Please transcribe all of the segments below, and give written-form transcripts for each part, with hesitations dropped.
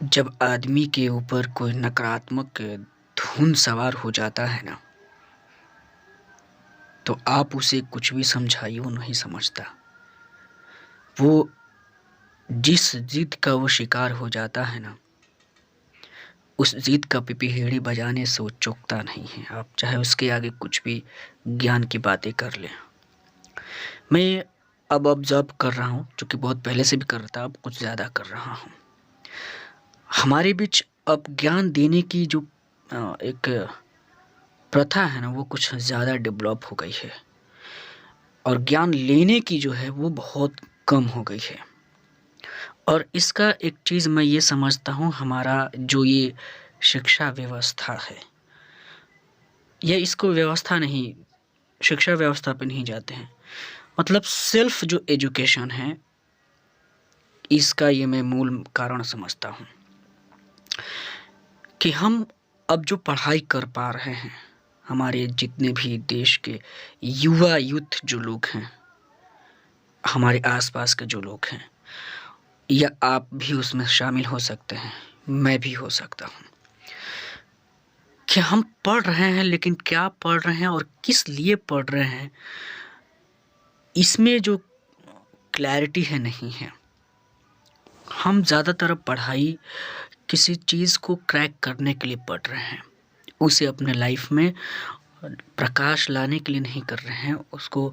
जब आदमी के ऊपर कोई नकारात्मक धुन सवार हो जाता है ना, तो आप उसे कुछ भी समझाइए वो नहीं समझता। वो जिस जिद का वो शिकार हो जाता है ना, उस जिद का पिपीहिड़ी बजाने से वो चूकता नहीं है। आप चाहे उसके आगे कुछ भी ज्ञान की बातें कर लें। मैं अब ऑब्जर्व कर रहा हूँ, जो कि बहुत पहले से भी कर रहा था, अब कुछ ज़्यादा कर रहा हूँ। हमारे बीच अब ज्ञान देने की जो एक प्रथा है ना, वो कुछ ज़्यादा डेवलप हो गई है और ज्ञान लेने की जो है वो बहुत कम हो गई है। और इसका एक चीज़ मैं ये समझता हूँ, हमारा जो ये शिक्षा व्यवस्था है, ये इसको व्यवस्था नहीं, शिक्षा व्यवस्था पे नहीं जाते हैं, मतलब सेल्फ जो एजुकेशन है, इसका ये मैं मूल कारण समझता हूँ कि हम अब जो पढ़ाई कर पा रहे हैं, हमारे जितने भी देश के युवा यूथ जो लोग हैं, हमारे आसपास के जो लोग हैं, या आप भी उसमें शामिल हो सकते हैं, मैं भी हो सकता हूँ, कि हम पढ़ रहे हैं, लेकिन क्या पढ़ रहे हैं और किस लिए पढ़ रहे हैं, इसमें जो क्लैरिटी है नहीं है। हम ज़्यादातर पढ़ाई किसी चीज़ को क्रैक करने के लिए पढ़ रहे हैं, उसे अपने लाइफ में प्रकाश लाने के लिए नहीं कर रहे हैं, उसको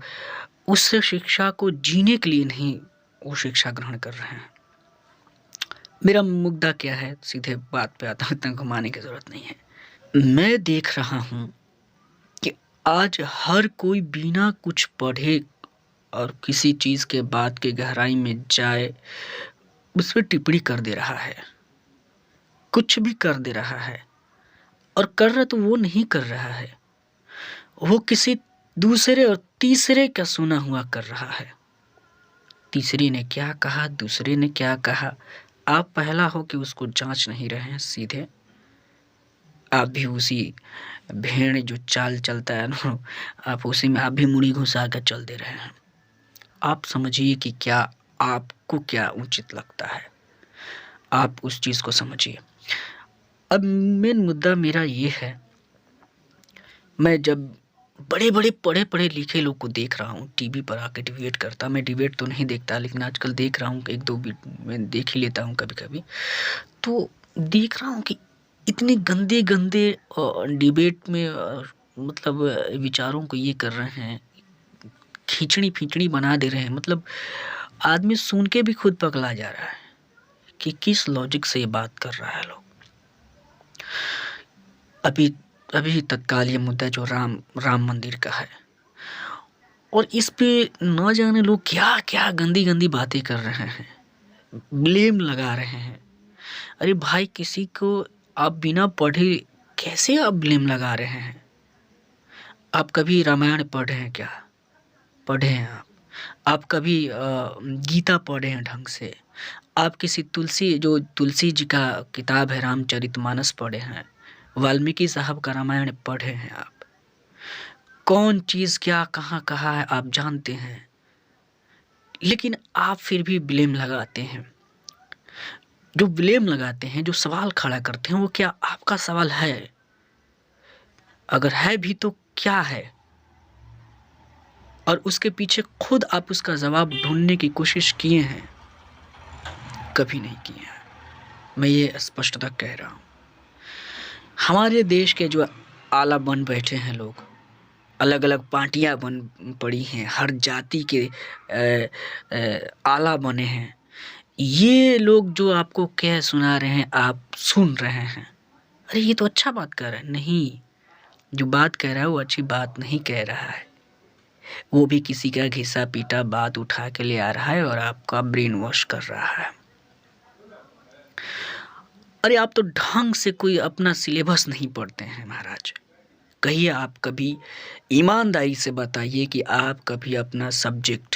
उस शिक्षा को जीने के लिए नहीं वो शिक्षा ग्रहण कर रहे हैं। मेरा मुद्दा क्या है, सीधे बात पे आता हूँ, इतना घुमाने की ज़रूरत नहीं है। मैं देख रहा हूँ कि आज हर कोई बिना कुछ पढ़े और किसी चीज़ के बात के गहराई में जाए उस पर टिप्पणी कर दे रहा है, कुछ भी कर दे रहा है। और कर रहा तो वो नहीं कर रहा है, वो किसी दूसरे और तीसरे का सुना हुआ कर रहा है। तीसरे ने क्या कहा, दूसरे ने क्या कहा, आप पहला हो कि उसको जांच नहीं रहे हैं। सीधे आप भी उसी भेड़ जो चाल चलता है ना, आप उसी में आप भी मुड़ी घुसा कर चल दे रहे हैं। आप समझिए कि क्या आपको क्या उचित लगता है, आप उस चीज़ को समझिए। अब मेन मुद्दा मेरा ये है, मैं जब बड़े बड़े पढ़े पढ़े लिखे लोग को देख रहा हूँ टीवी पर आके डिबेट करता, मैं डिबेट तो नहीं देखता, लेकिन आजकल देख रहा हूँ कि एक दो मैं देख ही लेता हूँ कभी कभी, तो देख रहा हूँ कि इतने गंदे गंदे डिबेट में मतलब विचारों को ये कर रहे हैं, खींचड़ी फींचड़ी बना दे रहे हैं। मतलब आदमी सुन के भी खुद पगला जा रहा है कि किस लॉजिक से ये बात कर रहा है लोग। अभी अभी तत्काल ये मुद्दा जो राम मंदिर का है, और इस पे न जाने लोग क्या क्या गंदी गंदी बातें कर रहे हैं, ब्लेम लगा रहे हैं। अरे भाई, किसी को आप बिना पढ़े कैसे आप ब्लेम लगा रहे हैं? आप कभी रामायण पढ़े हैं क्या? पढ़े हैं आप कभी गीता पढ़े हैं ढंग से? आप किसी तुलसी जी का किताब है रामचरितमानस पढ़े हैं? वाल्मीकि साहब का रामायण पढ़े हैं आप? कौन चीज़ क्या कहाँ कहा है आप जानते हैं, लेकिन आप फिर भी ब्लेम लगाते हैं। जो ब्लेम लगाते हैं, जो सवाल खड़ा करते हैं, वो क्या आपका सवाल है? अगर है भी तो क्या है? और उसके पीछे खुद आप उसका जवाब ढूंढने की कोशिश किए हैं? कभी नहीं किए हैं। मैं ये स्पष्टता कह रहा हूँ। हमारे देश के जो आला बन बैठे हैं लोग, अलग अलग पार्टियां बन पड़ी हैं, हर जाति के आला बने हैं, ये लोग जो आपको कह सुना रहे हैं, आप सुन रहे हैं। अरे ये तो अच्छा बात कर रहा है। नहीं, जो बात कह रहा है वो अच्छी बात नहीं कह रहा है, वो भी किसी का घिसा पीटा बात उठा के ले आ रहा है और आपका ब्रेन वॉश कर रहा है। अरे आप तो ढंग से कोई अपना सिलेबस नहीं पढ़ते हैं महाराज। कहिए, आप कभी ईमानदारी से बताइए कि आप कभी अपना सब्जेक्ट,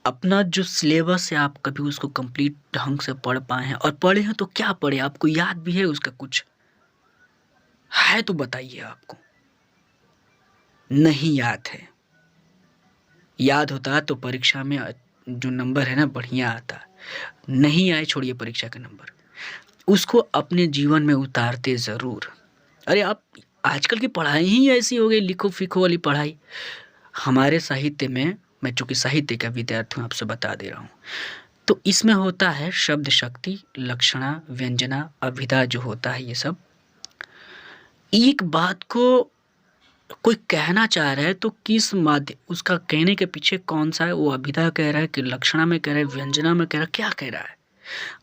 अपना जो सिलेबस है, आप कभी उसको कंप्लीट ढंग से पढ़ पाए हैं? और पढ़े हैं तो क्या पढ़े, आपको याद भी है उसका कुछ है तो बताइए। आपको नहीं याद है? याद होता तो परीक्षा में जो नंबर है ना बढ़िया आता। नहीं आए, छोड़िए परीक्षा के नंबर, उसको अपने जीवन में उतारते ज़रूर। अरे आप आजकल की पढ़ाई ही ऐसी हो गई, लिखो फीखो वाली पढ़ाई। हमारे साहित्य में, मैं चूँकि साहित्य का विद्यार्थी हूँ आपसे बता दे रहा हूँ, तो इसमें होता है शब्द शक्ति, लक्षणा, व्यंजना, अभिधा जो होता है ये सब। एक बात को कोई कहना चाह रहा है तो किस माध्य उसका कहने के पीछे कौन सा है, वो अभिधा कह रहा है कि लक्षणा में कह रहा है, व्यंजना में कह रहा है, क्या कह रहा है।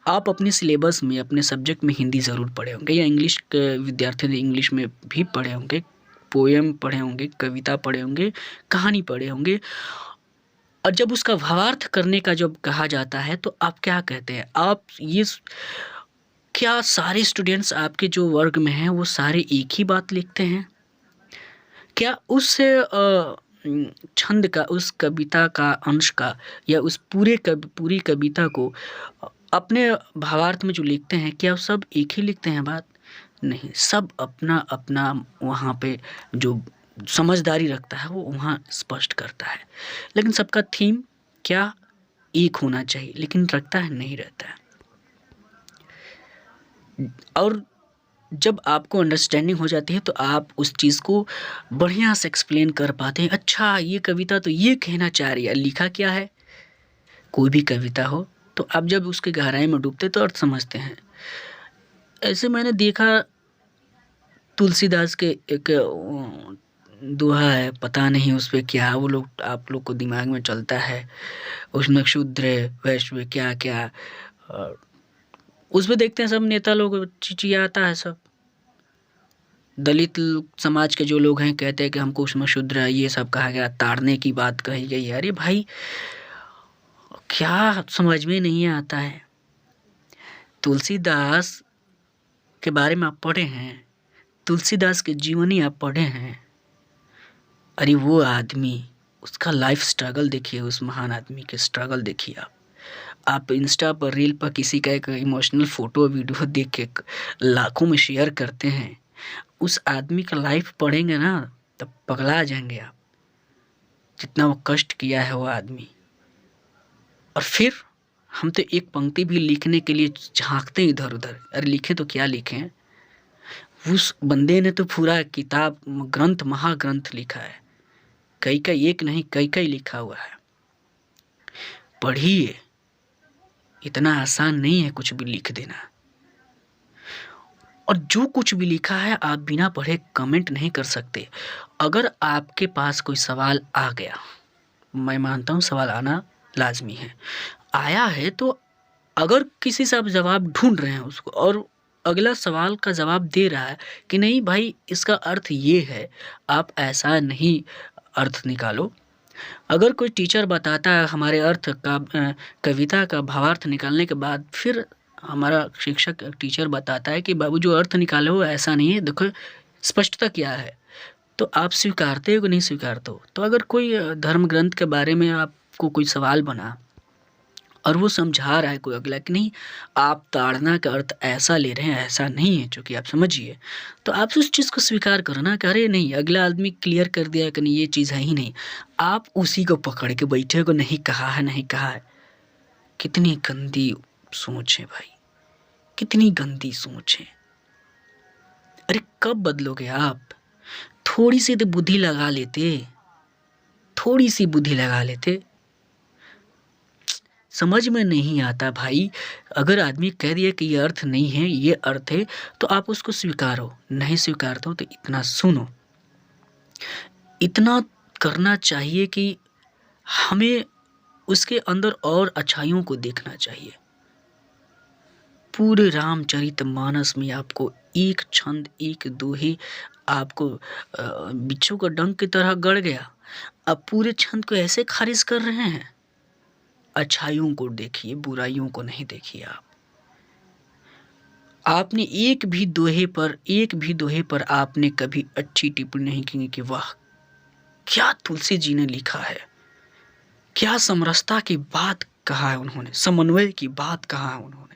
आप अपने सिलेबस में, अपने सब्जेक्ट में हिंदी ज़रूर पढ़े होंगे, या इंग्लिश के विद्यार्थी ने इंग्लिश में भी पढ़े होंगे, पोएम पढ़े होंगे, कविता पढ़े होंगे, कहानी पढ़े होंगे। और जब उसका भावार्थ करने का जब कहा जाता है तो आप क्या कहते हैं? आप ये क्या सारे स्टूडेंट्स आपके जो वर्ग में हैं वो सारे एक ही बात लिखते हैं? क्या उस छंद का, उस कविता का अंश का, या उस पूरी कविता को अपने भावार्थ में जो लिखते हैं, क्या सब एक ही लिखते हैं बात? नहीं, सब अपना-अपना वहाँ पे जो समझदारी रखता है वो वहाँ स्पष्ट करता है। लेकिन सबका थीम क्या एक होना चाहिए, लेकिन रखता है नहीं रहता है। और जब आपको अंडरस्टैंडिंग हो जाती है तो आप उस चीज़ को बढ़िया से एक्सप्लेन कर पाते हैं। अच्छा ये कविता तो ये कहना चाह रही है, लिखा क्या है? कोई भी कविता हो तो आप जब उसके गहराई में डूबते तो अर्थ समझते हैं। ऐसे मैंने देखा तुलसीदास के एक दोहा है, पता नहीं उस पे क्या वो लोग आप लोग को दिमाग में चलता है, उसमें शूद्र वैश्य क्या क्या, उसमें देखते हैं सब नेता लोग चिचियाता है सब। दलित समाज के जो लोग हैं कहते हैं कि हमको उसमें शूद्र ये सब कहा गया, ताड़ने की बात कही गई है। अरे भाई क्या समझ में नहीं आता है। तुलसीदास के बारे में आप पढ़े हैं, तुलसीदास की जीवनी आप पढ़े हैं। अरे वो आदमी, उसका लाइफ स्ट्रगल देखिए, उस महान आदमी के स्ट्रगल देखिए। आप इंस्टा पर, रील पर किसी का एक इमोशनल फोटो वीडियो देख के लाखों में शेयर करते हैं। उस आदमी का लाइफ पढ़ेंगे ना तब पगला जाएंगे आप, जितना वो कष्ट किया है वो आदमी। और फिर हम तो एक पंक्ति भी लिखने के लिए झांकते हैं इधर उधर। अरे लिखे तो क्या लिखें, उस बंदे ने तो पूरा किताब, ग्रंथ, महाग्रंथ लिखा है। कई का एक नहीं, कई लिखा हुआ है। पढ़िए, इतना आसान नहीं है कुछ भी लिख देना। और जो कुछ भी लिखा है आप बिना पढ़े कमेंट नहीं कर सकते। अगर आपके पास कोई सवाल आ गया, मैं मानता हूँ सवाल आना लाजमी है, आया है तो अगर किसी से आप जवाब ढूंढ रहे हैं उसको, और अगला सवाल का जवाब दे रहा है कि नहीं भाई इसका अर्थ ये है, आप ऐसा नहीं अर्थ निकालो। अगर कोई टीचर बताता है हमारे अर्थ का, कविता का भावार्थ निकालने के बाद फिर हमारा शिक्षक टीचर बताता है कि बाबू जो अर्थ निकाले हो ऐसा नहीं है, देखो स्पष्टता क्या है, तो आप स्वीकारते हो कि नहीं स्वीकारते हो? तो अगर कोई धर्म ग्रंथ के बारे में आपको कोई सवाल बना और वो समझा रहा है कोई अगला कि नहीं आप ताड़ना का अर्थ ऐसा ले रहे हैं, ऐसा नहीं है, चूँकि आप समझिए, तो आप उस चीज़ को स्वीकार करो ना कि अरे नहीं, अगला आदमी क्लियर कर दिया कि नहीं ये चीज़ है ही नहीं, आप उसी को पकड़ के बैठे हो, नहीं कहा है, नहीं कहा है। कितनी गंदी सोच है भाई, कितनी गंदी सोच है। अरे कब बदलोगे आप? थोड़ी सी तो बुद्धि लगा लेते, थोड़ी सी बुद्धि लगा लेते। समझ में नहीं आता भाई। अगर आदमी कह दिया कि ये अर्थ नहीं है, ये अर्थ है, तो आप उसको स्वीकारो। नहीं स्वीकारते हो तो इतना सुनो। इतना करना चाहिए कि हमें उसके अंदर और अच्छाइयों को देखना चाहिए। पूरे रामचरितमानस में आपको एक छंद, एक दोहे आपको बिच्छू का डंक की तरह गड़ गया। अब पूरे छंद को ऐसे खारिज कर रहे हैं। अच्छाइयों को देखिए, बुराइयों को नहीं देखिए। आपने एक भी दोहे पर आपने कभी अच्छी टिप्पणी नहीं की कि वाह क्या तुलसी जी ने लिखा है, क्या समरसता की बात कहा है उन्होंने, समन्वय की बात कहा है उन्होंने।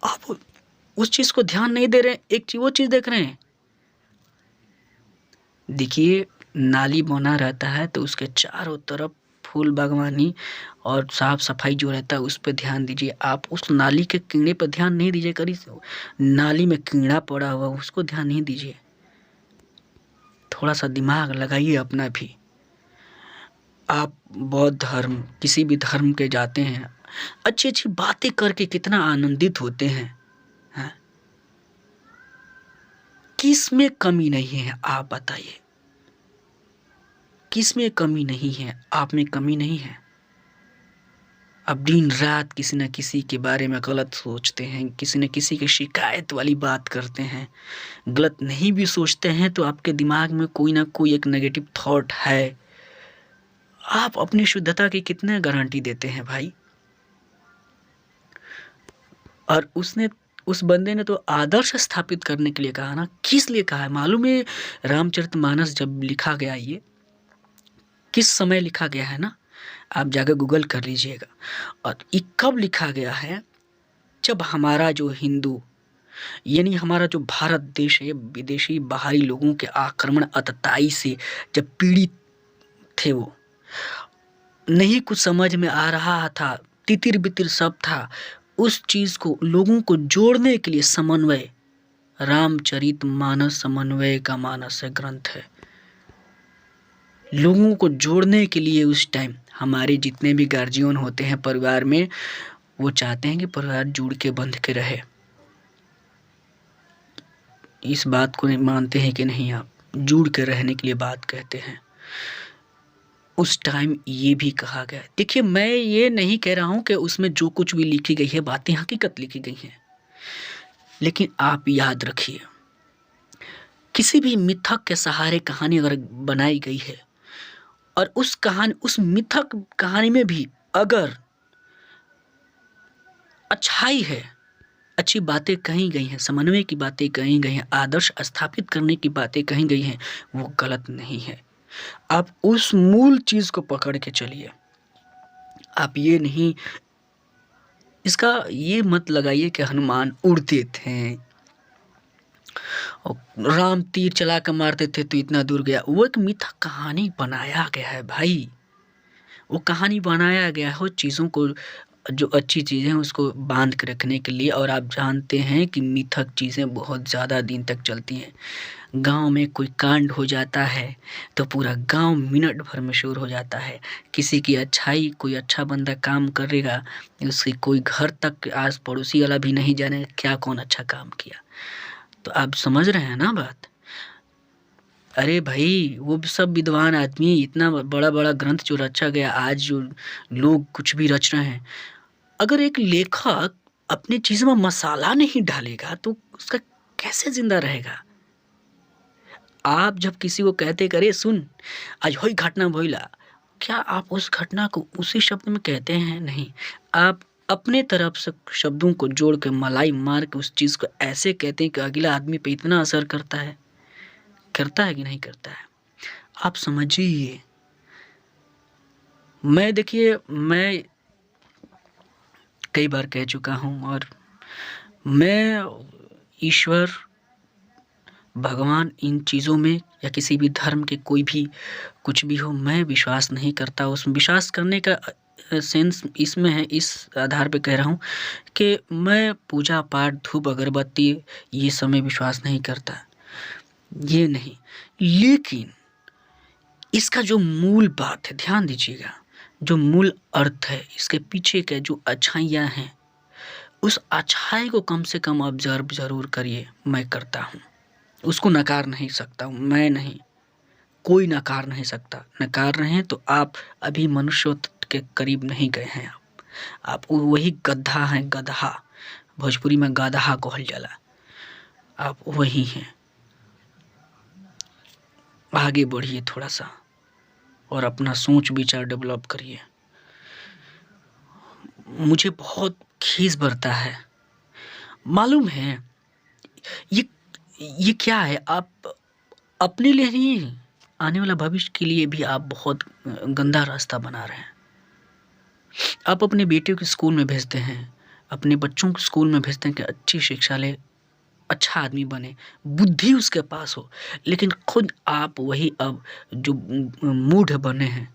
आप उस चीज को ध्यान नहीं दे रहे, वो चीज देख रहे हैं। देखिए नाली बना रहता है तो उसके चारों तरफ फूल बागवानी और साफ सफाई जो रहता है उस पर ध्यान दीजिए। आप उस नाली के कीड़े पर ध्यान नहीं दीजिए, करी नाली में कीड़ा पड़ा हुआ उसको ध्यान नहीं दीजिए। थोड़ा सा दिमाग लगाइए अपना भी। आप बौद्ध धर्म किसी भी धर्म के जाते हैं, अच्छी अच्छी बातें करके कितना आनंदित होते हैं, हाँ? किस में कमी नहीं है आप बताइए, किस में कमी नहीं है? आप में कमी नहीं है। अब दिन रात किसी न किसी के बारे में गलत सोचते हैं, किसी न किसी की शिकायत वाली बात करते हैं। गलत नहीं भी सोचते हैं तो आपके दिमाग में कोई ना कोई एक नेगेटिव थॉट है। आप अपनी शुद्धता की कितने गारंटी देते हैं भाई? और उस बंदे ने तो आदर्श स्थापित करने के लिए कहा ना। किस लिए कहा है मालूम है? रामचरितमानस जब लिखा गया, ये किस समय लिखा गया है ना, आप जाकर गूगल कर लीजिएगा। और ये कब लिखा गया है? जब हमारा जो हिंदू यानी हमारा जो भारत देश है, विदेशी बाहरी लोगों के आक्रमण अतताई से जब पीड़ित थे, वो नहीं कुछ समझ में आ रहा था, तितिर बितिर सब था, उस चीज को लोगों को जोड़ने के लिए समन्वय, रामचरितमानस समन्वय का मानस है, ग्रंथ है। लोगों को जोड़ने के लिए उस टाइम हमारे जितने भी गार्जियन होते हैं परिवार में, वो चाहते हैं कि परिवार जुड़ के बंध के रहे। इस बात को नहीं मानते हैं कि नहीं आप? जुड़ के रहने के लिए बात कहते हैं। उस टाइम ये भी कहा गया। देखिए, मैं ये नहीं कह रहा हूं कि उसमें जो कुछ भी लिखी गई है बातें हकीकत लिखी गई हैं, लेकिन आप याद रखिए, किसी भी मिथक के सहारे कहानी अगर बनाई गई है और उस मिथक कहानी में भी अगर अच्छाई है, अच्छी बातें कही गई हैं, समन्वय की बातें कही गई हैं, आदर्श स्थापित करने की बातें कही गई हैं, वो गलत नहीं है। आप उस मूल चीज को पकड़ के चलिए। आप ये नहीं, इसका ये मत लगाइए कि हनुमान उड़ते थे और राम तीर चला कर मारते थे तो इतना दूर गया। वो एक मिथक कहानी बनाया गया है भाई, वो कहानी बनाया गया है चीज़ों को, जो अच्छी चीज़ें हैं उसको बांध के रखने के लिए। और आप जानते हैं कि मिथक चीज़ें बहुत ज़्यादा दिन तक चलती हैं। गांव में कोई कांड हो जाता है तो पूरा गांव मिनट भर में शोर हो जाता है। किसी की अच्छाई, कोई अच्छा बंदा काम करेगा, उसकी कोई घर तक आस पड़ोसी वाला भी नहीं जाने क्या कौन अच्छा काम किया। तो आप समझ रहे हैं ना बात? अरे भाई, वो सब विद्वान आदमी, इतना बड़ा बड़ा ग्रंथ जो रचा गया, आज जो लोग कुछ भी रच रहे हैं, अगर एक लेखक अपनी चीज में मसाला नहीं डालेगा तो उसका कैसे जिंदा रहेगा? आप जब किसी को कहते करे सुन आज वही घटना भइला, क्या आप उस घटना को उसी शब्द में कहते हैं? नहीं, आप अपने तरफ से शब्दों को जोड़ के मलाई मार के उस चीज को ऐसे कहते हैं कि अगला आदमी पे इतना असर करता है कि नहीं करता है। आप समझिए। देखिए, मैं कई बार कह चुका हूं, और मैं ईश्वर, भगवान, इन चीज़ों में या किसी भी धर्म के कोई भी कुछ भी हो, मैं विश्वास नहीं करता। उसमें विश्वास करने का सेंस इसमें है, इस आधार पे कह रहा हूँ कि मैं पूजा पाठ, धूप अगरबत्ती ये सब में विश्वास नहीं करता, ये नहीं। लेकिन इसका जो मूल बात है, ध्यान दीजिएगा, जो मूल अर्थ है, इसके पीछे के जो अच्छाइयाँ हैं, उस अच्छाई को कम से कम ऑब्जर्व जरूर करिए। मैं करता हूँ, उसको नकार नहीं सकता हूँ, मैं नहीं, कोई नकार नहीं सकता। नकार रहे हैं तो आप अभी मनुष्य के करीब नहीं गए हैं। आप वही गधा हैं, गधा, भोजपुरी में गधा कहल जाला, आप वही हैं। आगे बढ़िए थोड़ा सा और अपना सोच विचार डेवलप करिए। मुझे बहुत खीस भरता है, मालूम है ये क्या है? आप अपने लिए नहीं, आने वाला भविष्य के लिए भी आप बहुत गंदा रास्ता बना रहे हैं। आप अपने बेटे को स्कूल में भेजते हैं, अपने बच्चों को स्कूल में भेजते हैं कि अच्छी शिक्षा ले, अच्छा आदमी बने, बुद्धि उसके पास हो, लेकिन खुद आप वही अब जो मूढ़ बने हैं,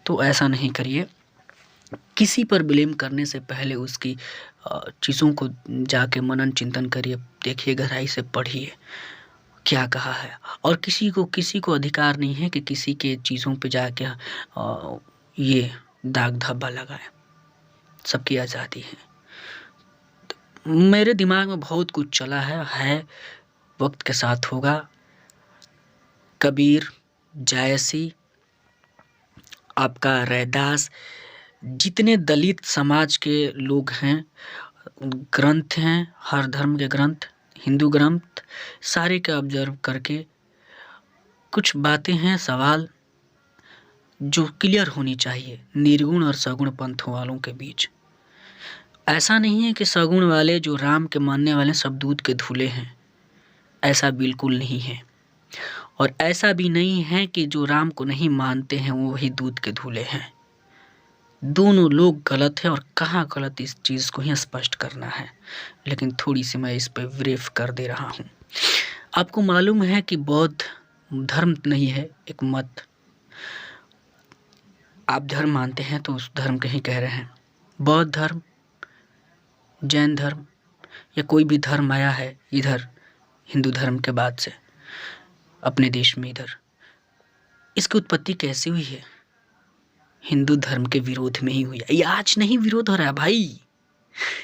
तो ऐसा नहीं करिए। किसी पर ब्लेम करने से पहले उसकी चीज़ों को जाके मनन चिंतन करिए, देखिए, गहराई से पढ़िए क्या कहा है। और किसी को अधिकार नहीं है कि किसी के चीज़ों पे जाके ये दाग धब्बा लगाए। सबकी आज़ादी है। तो मेरे दिमाग में बहुत कुछ चला है, वक्त के साथ होगा। कबीर, जायसी, आपका रैदास, जितने दलित समाज के लोग हैं, ग्रंथ हैं, हर धर्म के ग्रंथ, हिंदू ग्रंथ, सारे के ऑब्जर्व करके कुछ बातें हैं, सवाल जो क्लियर होनी चाहिए निर्गुण और सगुण पंथ वालों के बीच। ऐसा नहीं है कि सगुण वाले जो राम के मानने वाले सब दूध के धुले हैं, ऐसा बिल्कुल नहीं है। और ऐसा भी नहीं है कि जो राम को नहीं मानते हैं वो वही दूध के धुले हैं। दोनों लोग गलत है, और कहाँ गलत इस चीज़ को ही स्पष्ट करना है, लेकिन थोड़ी सी मैं इस पर ब्रीफ कर दे रहा हूँ। आपको मालूम है कि बौद्ध धर्म नहीं है, एक मत। आप धर्म मानते हैं तो उस धर्म के ही कह रहे हैं। बौद्ध धर्म, जैन धर्म या कोई भी धर्म आया है इधर हिंदू धर्म के बाद से अपने देश में, इधर इसकी उत्पत्ति कैसे हुई है? हिंदू धर्म के विरोध में ही हुई है। ये आज नहीं विरोध हो रहा है भाई,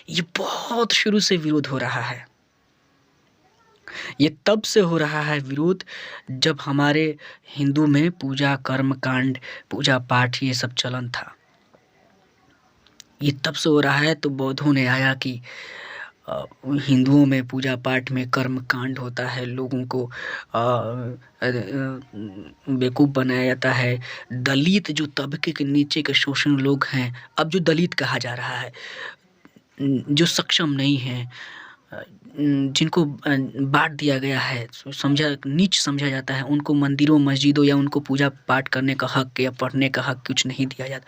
ये बहुत शुरू से विरोध हो रहा है। ये तब से हो रहा है विरोध जब हमारे हिंदू में पूजा कर्म कांड, पूजा पाठ ये सब चलन था। ये तब से हो रहा है। तो बौद्धों ने आया कि हिंदुओं में पूजा पाठ में कर्म कांड होता है, लोगों को बेवकूफ़ बनाया जाता है। दलित जो तबके के नीचे के शोषण लोग हैं, अब जो दलित कहा जा रहा है, जो सक्षम नहीं हैं, जिनको बांट दिया गया है, नीच समझा जाता है, उनको मंदिरों मस्जिदों या उनको पूजा पाठ करने का हक या पढ़ने का हक कुछ नहीं दिया जाता।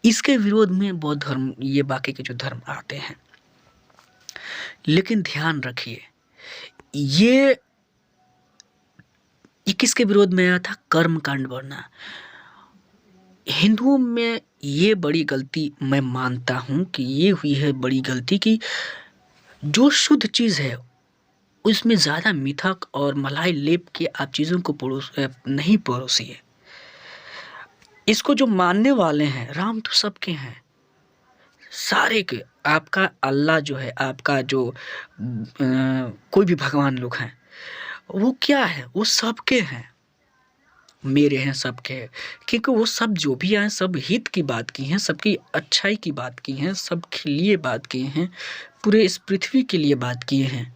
इसके विरोध में बौद्ध धर्म, ये बाकी के जो धर्म आते हैं। लेकिन ध्यान रखिए, ये किसके विरोध में आया था? कर्म कांड बढ़ना। हिंदुओं में ये बड़ी गलती मैं मानता हूं कि ये हुई है बड़ी गलती कि जो शुद्ध चीज है उसमें ज्यादा मिथक और मलाई लेप के आप चीजों को नहीं परोसिए। इसको जो मानने वाले हैं, राम तो सबके हैं, सारे के। आपका अल्लाह जो है, आपका जो कोई भी भगवान लोग हैं, वो क्या है? वो सबके हैं, मेरे हैं, सबके हैं। क्योंकि वो सब जो भी आए सब हित की बात की हैं, सबकी अच्छाई की बात की हैं, सबके लिए बात किए हैं, पूरे इस पृथ्वी के लिए बात किए हैं,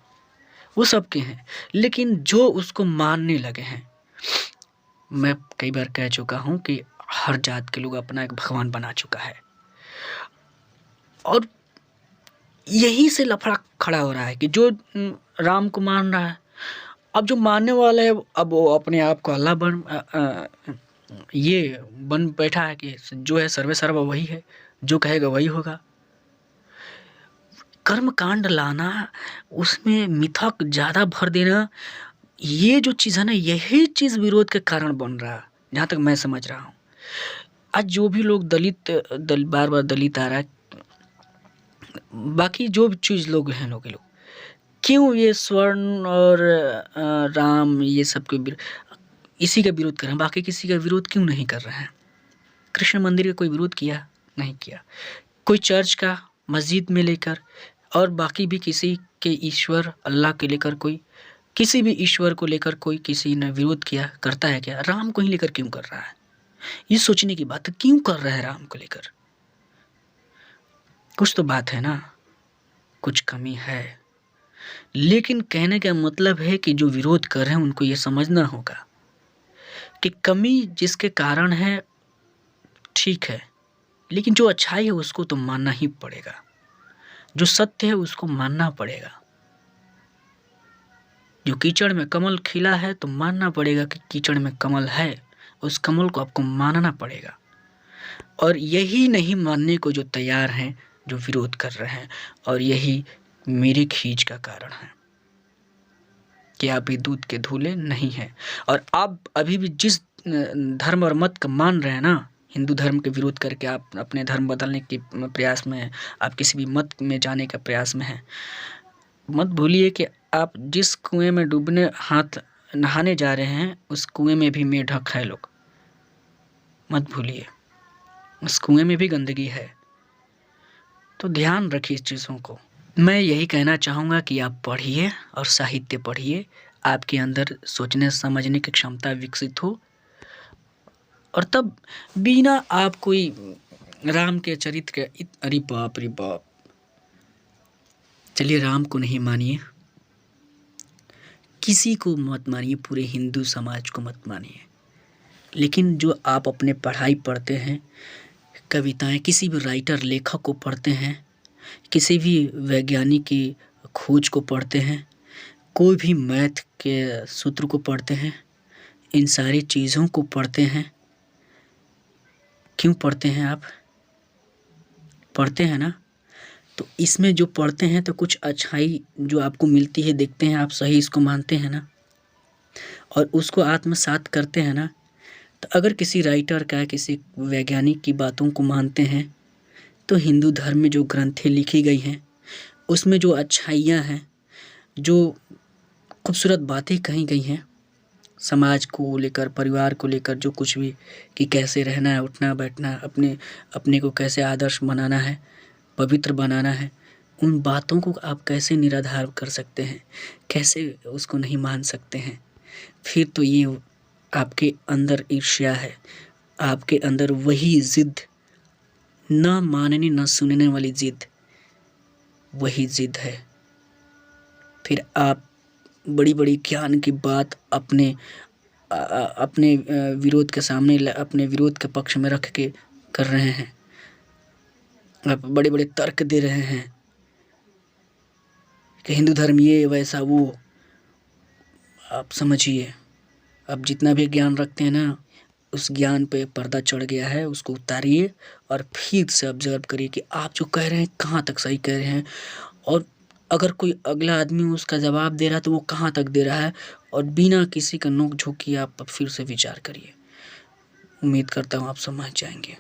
वो सबके हैं। लेकिन जो उसको मानने लगे हैं, मैं कई बार कह चुका हूं कि हर जात के लोग अपना एक भगवान बना चुका है, और यही से लफड़ा खड़ा हो रहा है कि जो राम को मान रहा है, अब जो मानने वाला है अब वो अपने आप को अल्लाह ये बन बैठा है कि जो है सर्वे सर्वा वही है, जो कहेगा वही होगा। कर्म कांड लाना, उसमें मिथक ज्यादा भर देना, ये जो चीज़ है ना, यही चीज़ विरोध के कारण बन रहा है, जहाँ तक मैं समझ रहा हूँ। आज जो भी लोग बार बार दलित आ रहा है, बाकी जो भी चीज़ लोग हैं, लोग क्यों ये स्वर्ण और राम ये सब के इसी का विरोध कर रहे हैं, बाकी किसी का विरोध क्यों नहीं कर रहे हैं? कृष्ण मंदिर का कोई विरोध किया? नहीं किया। कोई चर्च का, मस्जिद में लेकर, और बाकी भी किसी के ईश्वर अल्लाह के लेकर, कोई किसी भी ईश्वर को लेकर कोई किसी ने विरोध किया? करता है क्या? राम को ही लेकर क्यों कर रहा है? ये सोचने की बात है, क्यों कर रहा है राम को लेकर? कुछ तो बात है ना, कुछ कमी है। लेकिन कहने का मतलब है कि जो विरोध कर रहे हैं उनको ये समझना होगा कि कमी जिसके कारण है ठीक है, लेकिन जो अच्छाई है उसको तो मानना ही पड़ेगा, जो सत्य है उसको मानना पड़ेगा। जो कीचड़ में कमल खिला है तो मानना पड़ेगा कि कीचड़ में कमल है, उस कमल को आपको मानना पड़ेगा। और यही नहीं मानने को जो तैयार हैं, जो विरोध कर रहे हैं, और यही मेरे खींच का कारण है कि आप भी दूध के धुले नहीं हैं। और आप अभी भी जिस धर्म और मत का मान रहे हैं ना, हिंदू धर्म के विरोध करके आप अपने धर्म बदलने के प्रयास में हैं, आप किसी भी मत में जाने का प्रयास में हैं। मत भूलिए कि आप जिस कुएं में डूबने हाथ नहाने जा रहे हैं उस कुएं में भी मेढक है लोग, मत भूलिए, उस कुएं में भी गंदगी है। तो ध्यान रखिए इस चीज़ों को। मैं यही कहना चाहूँगा कि आप पढ़िए और साहित्य पढ़िए, आपके अंदर सोचने समझने की क्षमता विकसित हो, और तब बिना आप कोई राम के चरित्र के अरे बाप रे बाप, चलिए राम को नहीं मानिए, किसी को मत मानिए, पूरे हिंदू समाज को मत मानिए, लेकिन जो आप अपने पढ़ाई पढ़ते हैं, कविताएं, किसी भी राइटर लेखक को पढ़ते हैं, किसी भी वैज्ञानिक की खोज को पढ़ते हैं, कोई भी मैथ के सूत्र को पढ़ते हैं, इन सारी चीज़ों को पढ़ते हैं। क्यों पढ़ते हैं आप? पढ़ते हैं ना, तो इसमें जो पढ़ते हैं तो कुछ अच्छाई जो आपको मिलती है देखते हैं आप, सही इसको मानते हैं ना, और उसको आत्मसात करते हैं ना। तो अगर किसी राइटर का, किसी वैज्ञानिक की बातों को मानते हैं तो हिंदू धर्म में जो ग्रंथें लिखी गई हैं उसमें जो अच्छाइयाँ हैं, जो खूबसूरत बातें कही गई हैं समाज को लेकर, परिवार को लेकर, जो कुछ भी कि कैसे रहना है, उठना बैठना, अपने को कैसे आदर्श बनाना है, पवित्र बनाना है, उन बातों को आप कैसे निराधार कर सकते हैं, कैसे उसको नहीं मान सकते हैं? फिर तो ये आपके अंदर ईर्ष्या है, आपके अंदर वही ज़िद, न मानने न सुनने वाली ज़िद, वही ज़िद है। फिर आप बड़ी बड़ी ज्ञान की बात अपने विरोध के सामने, अपने विरोध के पक्ष में रख के कर रहे हैं, आप बड़े बड़े तर्क दे रहे हैं कि हिंदू धर्म ये वैसा वो। आप समझिए, आप जितना भी ज्ञान रखते हैं ना, उस ज्ञान पे पर्दा चढ़ गया है, उसको उतारिए और फिर से ऑब्जर्व करिए कि आप जो कह रहे हैं कहाँ तक सही कह रहे हैं, और अगर कोई अगला आदमी उसका जवाब दे रहा है तो वो कहाँ तक दे रहा है, और बिना किसी का नोक झोंक किए आप फिर से विचार करिए। उम्मीद करता हूँ आप समझ जाएंगे।